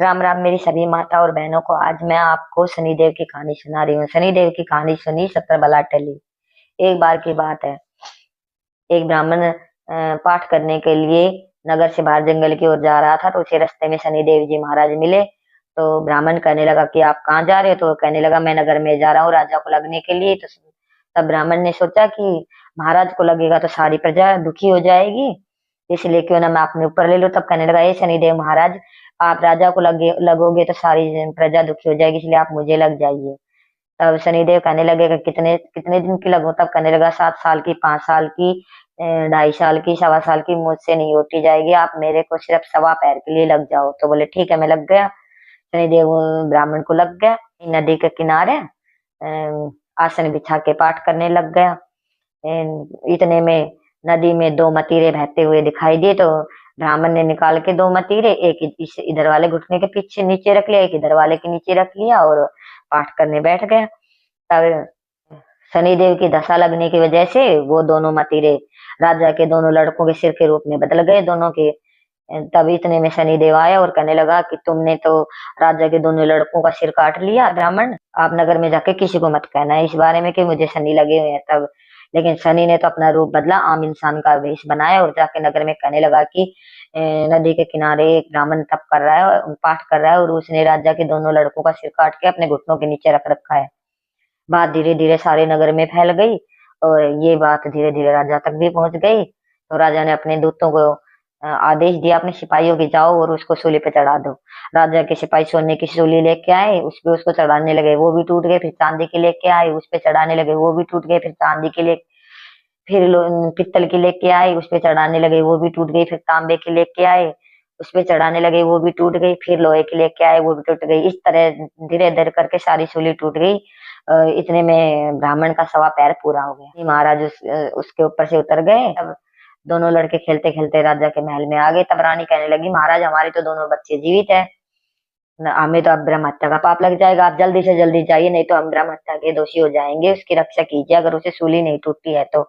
राम राम मेरी सभी माता और बहनों को। आज मैं आपको शनिदेव की कहानी सुना रही हूँ। शनिदेव की कहानी सुनी, सत्तर बला टली। एक बार की बात है, एक ब्राह्मण पाठ करने के लिए नगर से बाहर जंगल की ओर जा रहा था, तो उसे रास्ते में शनिदेव जी महाराज मिले। तो ब्राह्मण कहने लगा कि आप कहाँ जा रहे हो? तो वो कहने लगा मैं नगर में जा रहा हूँ राजा को लगने के लिए। तो तब ब्राह्मण ने सोचा कि महाराज को लगेगा तो सारी प्रजा दुखी हो जाएगी, इसलिए क्यों ना मैं अपने ऊपर ले लूं। तब कहने लगा ये शनिदेव महाराज, आप राजा को लगोगे तो सारी प्रजा दुखी हो जाएगी, इसलिए आप मुझे लग जाइए। तब शनिदेव कहने लगे कि कितने कितने दिन की लगो? तब कहने लगा 7 साल की, 5 साल की, 2.5 साल की, 1.25 साल की, मुझसे नहीं होती जाएगी। आप मेरे को सिर्फ 1.25 पैर के लिए लग जाओ। तो बोले ठीक है, मैं लग गया। शनिदेव ब्राह्मण को लग गया। नदी के किनारे आसन बिछा के पाठ करने लग गया। इतने में नदी में 2 मतीरे बहते हुए दिखाई दिए। तो ब्राह्मण ने निकाल के 2 मतीरे, एक इधर वाले घुटने के पीछे नीचे रख लिया, एक इधर वाले के नीचे रख लिया और पाठ करने बैठ गया। तब शनिदेव की दशा लगने की वजह से वो दोनों मतीरे राजा के दोनों लड़कों के सिर के रूप में बदल गए, दोनों के। तब इतने में शनिदेव आया और कहने लगा कि तुमने तो राजा के दोनों लड़कों का सिर काट लिया ब्राह्मण, आप नगर में जाके किसी को मत कहना इस बारे में कि मुझे शनि लगे हुए हैं। तब लेकिन शनि ने तो अपना रूप बदला, आम इंसान का वेश बनाया और जाके नगर में कहने लगा कि नदी के किनारे एक ब्राह्मण तप कर रहा है और पाठ कर रहा है और उसने राजा के दोनों लड़कों का सिर काट के अपने घुटनों के नीचे रख रखा है। बात धीरे धीरे सारे नगर में फैल गई और ये बात धीरे धीरे राजा तक भी पहुंच गई। तो राजा ने अपने दूतों को आदेश दिया अपने सिपाहियों की, जाओ और उसको सूली पे चढ़ा दो। राजा के सिपाही सोने की सूली लेके आए, उस पे उसको चढ़ाने लगे, वो भी टूट गए। फिर चांदी की लेके आए, उस पे चढ़ाने लगे, वो भी टूट गए। फिर चांदी की ले फिर पित्तल की लेके आए, उस पे चढ़ाने लगे, वो भी टूट गई। फिर तांबे की लेके आए, उस पे चढ़ाने लगे, वो भी टूट गई। फिर लोहे की लेके आए, वो भी टूट गई। इस तरह धीरे धीरे करके सारी सूली टूट गई। इतने में ब्राह्मण का 1.25 पैर पूरा हो गया। महाराज उसके ऊपर से उतर गए। तब दोनों लड़के खेलते खेलते राजा के महल में आ गए। तब रानी कहने लगी महाराज, हमारे तो दोनों बच्चे जीवित है, हमें तो अब ब्रह्म हत्या का पाप लग जाएगा। आप जल्दी से जल्दी जाइए, नहीं तो हम ब्रह्म हत्या के दोषी हो जाएंगे। उसकी रक्षा कीजिए, अगर उसे सूली नहीं टूटती है तो।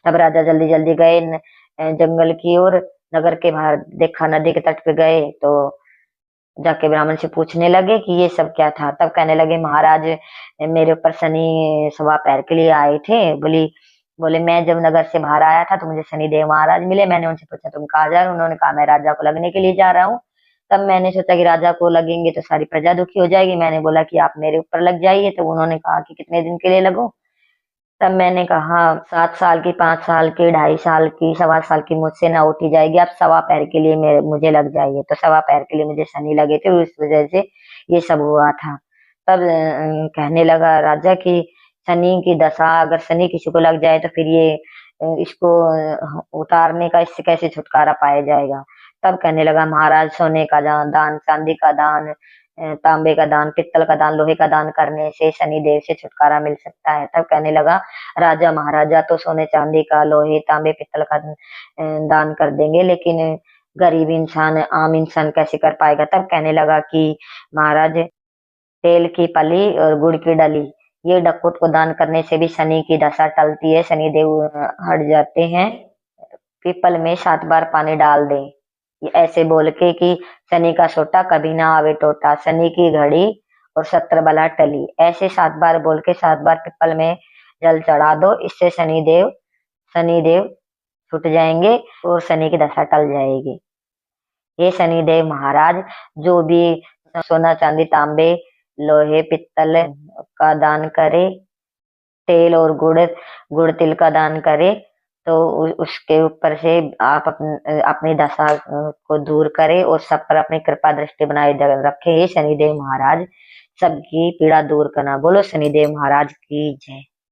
तब राजा जल्दी जल्दी गए जंगल की ओर। नगर के बाहर देखा, नदी के तट पे गए तो जाके ब्राह्मण से पूछने लगे कि ये सब क्या था। तब कहने लगे महाराज, मेरे ऊपर शनि 1.25 पैर के लिए आए थे। बोले मैं जब नगर से बाहर आया था तो मुझे शनिदेव महाराज मिले। मैंने उनसे पूछा तुम कहाँ जा रहे हो? उन्होंने कहा मैं राजा को लगने के लिए जा रहा हूँ। तब मैंने सोचा कि राजा को लगेंगे तो सारी प्रजा दुखी हो जाएगी। मैंने बोला कि आप मेरे ऊपर लग जाइए। तो उन्होंने कहा कि कितने दिन के लिए लगो? तब मैंने कहा 7 साल की, 5 साल की, 2.5 साल की, 1.25 साल की, मुझसे ना उठी जाएगी। आप 1.25 पैर के लिए मुझे लग जाइए। तो 1.25 पैर के लिए मुझे शनि लगे थे, उस वजह से ये सब हुआ था। तब कहने लगा राजा की शनि की दशा, अगर शनि किसी को लग जाए तो फिर ये इसको उतारने का, इससे कैसे छुटकारा पाया जाएगा? तब कहने लगा महाराज, सोने का दान, चांदी का दान, तांबे का दान, पित्तल का दान, लोहे का दान करने से शनि देव से छुटकारा मिल सकता है। तब कहने लगा राजा महाराजा तो सोने चांदी का, लोहे तांबे पित्तल का दान कर देंगे, लेकिन गरीब इंसान, आम इंसान कैसे कर पाएगा? तब कहने लगा कि महाराज, तेल की पली और गुड़ की डली, ये डकूट को दान करने से भी शनि की दशा टलती है, शनि देव हट जाते हैं। पीपल में 7 बार पानी डाल दें, ये ऐसे बोल के कि शनि का सोटा कभी ना आवे टोटा, शनि की घड़ी और 70 बला टली, ऐसे 7 बार बोल के 7 बार पीपल में जल चढ़ा दो। इससे शनि देव छूट जाएंगे और शनि की दशा टल जाएगी। ये शनिदेव महाराज जो भी सोना चांदी तांबे लोहे पित्तल का दान करे, तेल और गुड़ तिल का दान करे, तो उसके ऊपर से आप अपनी दशा को दूर करे और सब पर अपनी कृपा दृष्टि बनाए रखे। हे शनिदेव महाराज, सबकी पीड़ा दूर करना। बोलो शनिदेव महाराज की जय।